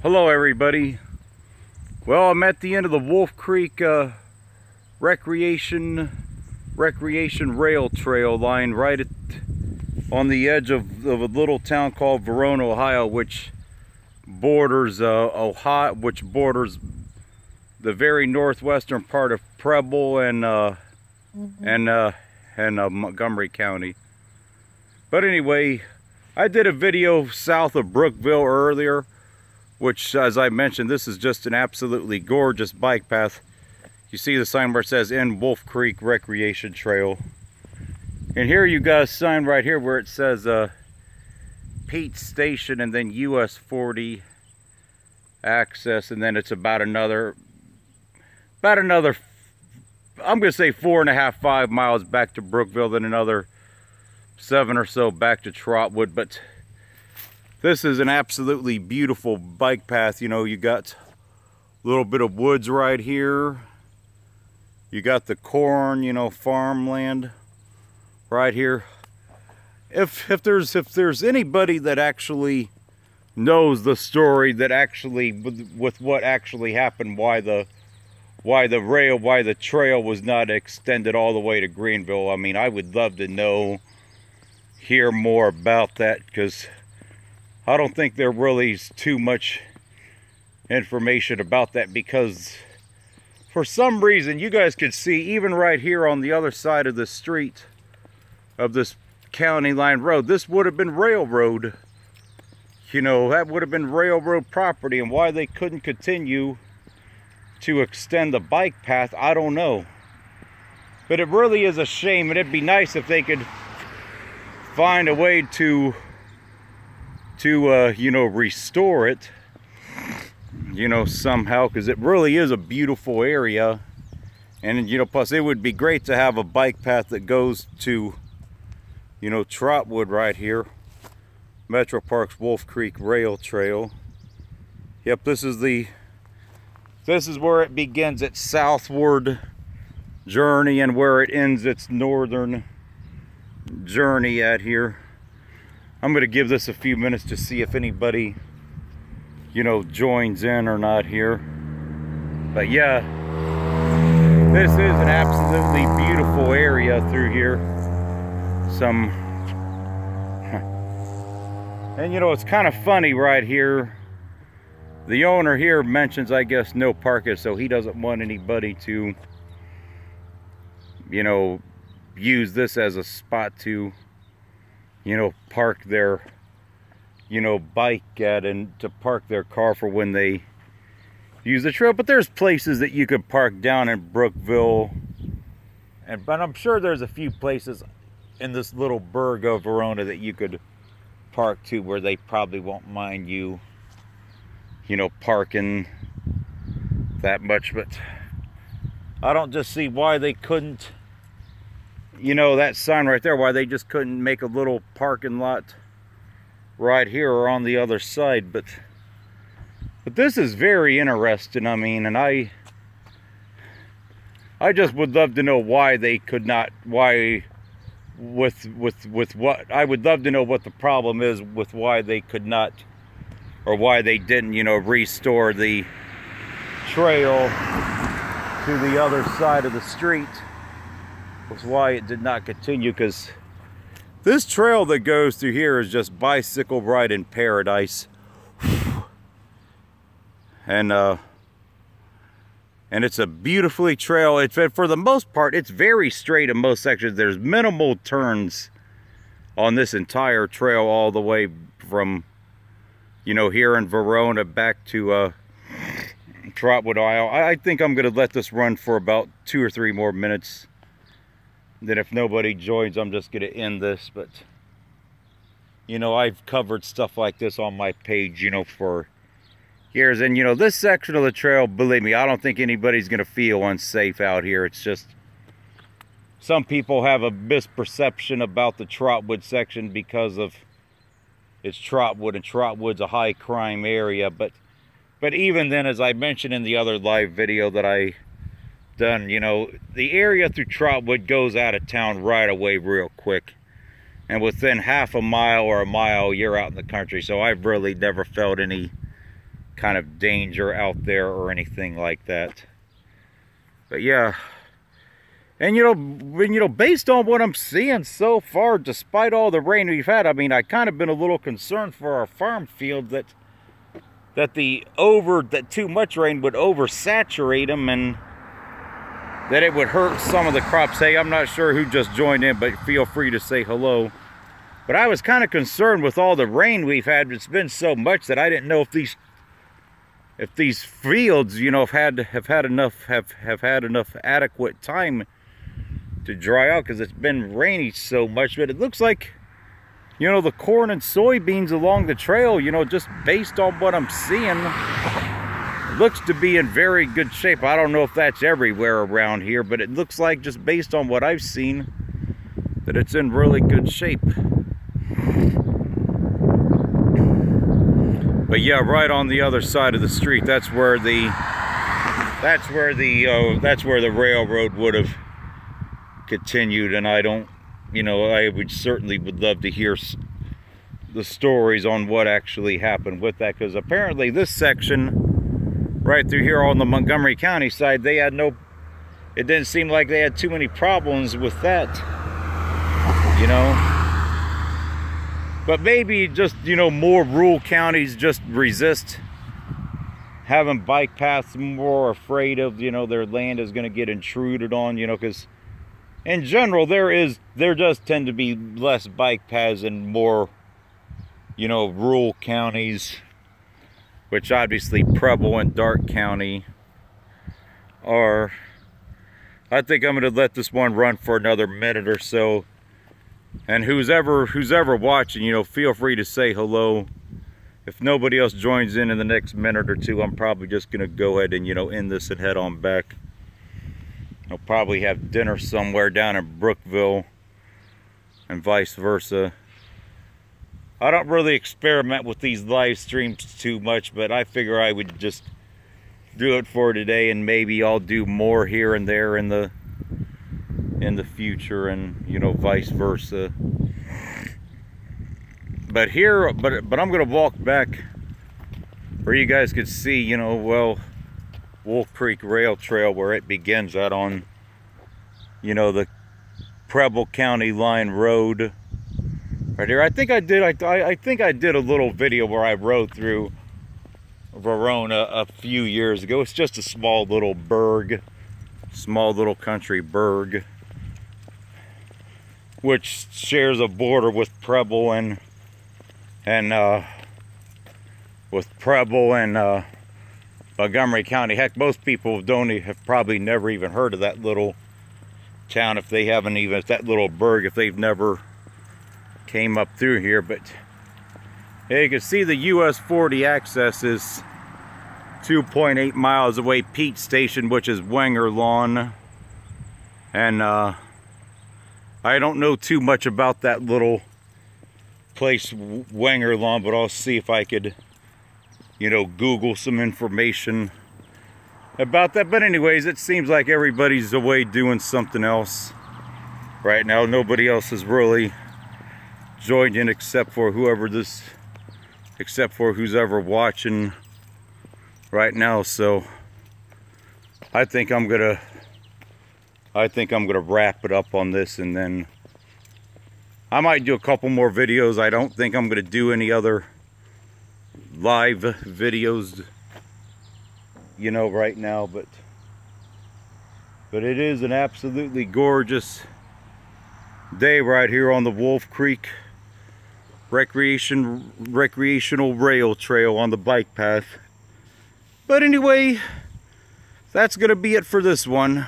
Hello everybody. Well, I'm at the end of the Wolf Creek Recreation rail trail line right on the edge of a little town called Verona, Ohio, which borders borders the very northwestern part of Preble and Montgomery County. But anyway, I did a video south of Brookville earlier, which, as I mentioned, this is just an absolutely gorgeous bike path. You see the sign where it says in Wolf Creek Recreation Trail. And here you got a sign right here where it says Pete Station and then US 40 access, and then it's about another I'm gonna say 4.5–5 miles back to Brookville, then another 7 or so back to Trotwood. But this is an absolutely beautiful bike path. You know, you got a little bit of woods right here. You got the corn, you know, farmland right here. If there's anybody that actually knows the story, that actually with what actually happened, why the trail was not extended all the way to Greenville, I mean, I would love to hear more about that, because I don't think there really is too much information about that, because for some reason, you guys could see even right here on the other side of the street of this county line road, this would have been railroad. You know, that would have been railroad property, and why they couldn't continue to extend the bike path, I don't know. But it really is a shame, and it'd be nice if they could find a way to you know, restore it, you know, somehow, because it really is a beautiful area. And, you know, plus it would be great to have a bike path that goes to, you know, Trotwood right here. Metro Parks Wolf Creek Rail Trail. Yep, this is where it begins its southward journey and where it ends its northern journey at here. I'm going to give this a few minutes to see if anybody, you know, joins in or not here. But yeah, this is an absolutely beautiful area through here. And you know, it's kind of funny right here. The owner here mentions, I guess, no parking, so he doesn't want anybody to, you know, use this as a spot to, you know, park their, you know, bike at, and to park their car for when they use the trail. But there's places that you could park down in Brookville, but I'm sure there's a few places in this little burg of Verona that you could park to where they probably won't mind you, you know, parking that much. But I don't just see why they couldn't, you know, that sign right there, why they just couldn't make a little parking lot right here or on the other side. But this is very interesting. I mean, and I just would love to know why they could not, why with what, I would love to know what the problem is with why they could not, or why they didn't, you know, restore the trail to the other side of the street. Was why it did not continue, because this trail that goes through here is just bicycle ride in paradise. And it's a beautifully trail. It's, for the most part, it's very straight in most sections. There's minimal turns on this entire trail all the way from, you know, here in Verona back to Trotwood, Ohio. I think I'm going to let this run for about 2 or 3 more minutes. Then if nobody joins, I'm just going to end this. But, you know, I've covered stuff like this on my page, you know, for years. And, you know, this section of the trail, believe me, I don't think anybody's going to feel unsafe out here. It's just some people have a misperception about the Trotwood section because of it's Trotwood, and Trotwood's a high crime area. But even then, as I mentioned in the other live video that I done, you know, the area through Trotwood goes out of town right away real quick, and within half a mile or a mile you're out in the country. So I've really never felt any kind of danger out there or anything like that. But yeah, and based on what I'm seeing so far, despite all the rain we've had, I mean, I kind of been a little concerned for our farm field that too much rain would oversaturate them and that it would hurt some of the crops. Hey, I'm not sure who just joined in, but feel free to say hello. But I was kind of concerned with all the rain we've had. It's been so much that I didn't know if these fields, you know, have had enough adequate time to dry out, because it's been rainy so much. But it looks like, you know, the corn and soybeans along the trail, you know, just based on what I'm seeing, looks to be in very good shape. I don't know if that's everywhere around here, but it looks like, just based on what I've seen, that it's in really good shape. But yeah, right on the other side of the street, that's where the railroad would have continued. And I don't, you know, I would love to hear the stories on what actually happened with that, because apparently this section right through here on the Montgomery County side, it didn't seem like they had too many problems with that, you know. But maybe just, you know, more rural counties just resist having bike paths, more afraid of, you know, their land is going to get intruded on, you know, because in general there does tend to be less bike paths in more, you know, rural counties, which obviously Preble and Darke County are. I think I'm going to let this one run for another minute or so. And who's ever watching, you know, feel free to say hello. If nobody else joins in the next minute or two, I'm probably just going to go ahead and, you know, end this and head on back. I'll probably have dinner somewhere down in Brookville and vice versa. I don't really experiment with these live streams too much, but I figure I would just do it for today, and maybe I'll do more here and there in the future, and, you know, vice versa. But I'm gonna walk back where you guys could see, you know, well, Wolf Creek Rail Trail, where it begins out on, you know, the Preble County Line Road right here. I think I did a little video where I rode through Verona a few years ago. It's just a small little burg, small little country burg, which shares a border with Preble and Montgomery County. Heck, most people have probably never even heard of that little town, if that little burg, if they've never came up through here. But yeah, you can see the US 40 access is 2.8 miles away. Pete Station, which is Wenger Lawn, and I don't know too much about that little place, Wenger Lawn, but I'll see if I could, you know, Google some information about that. But anyways, it seems like everybody's away doing something else right now. Nobody else has really joined in except for who's ever watching right now. So I think I'm gonna wrap it up on this, and then I might do a couple more videos. I don't think I'm gonna do any other live videos, you know, right now, but it is an absolutely gorgeous day right here on the Wolf Creek recreational rail trail on the bike path. But anyway, that's gonna be it for this one.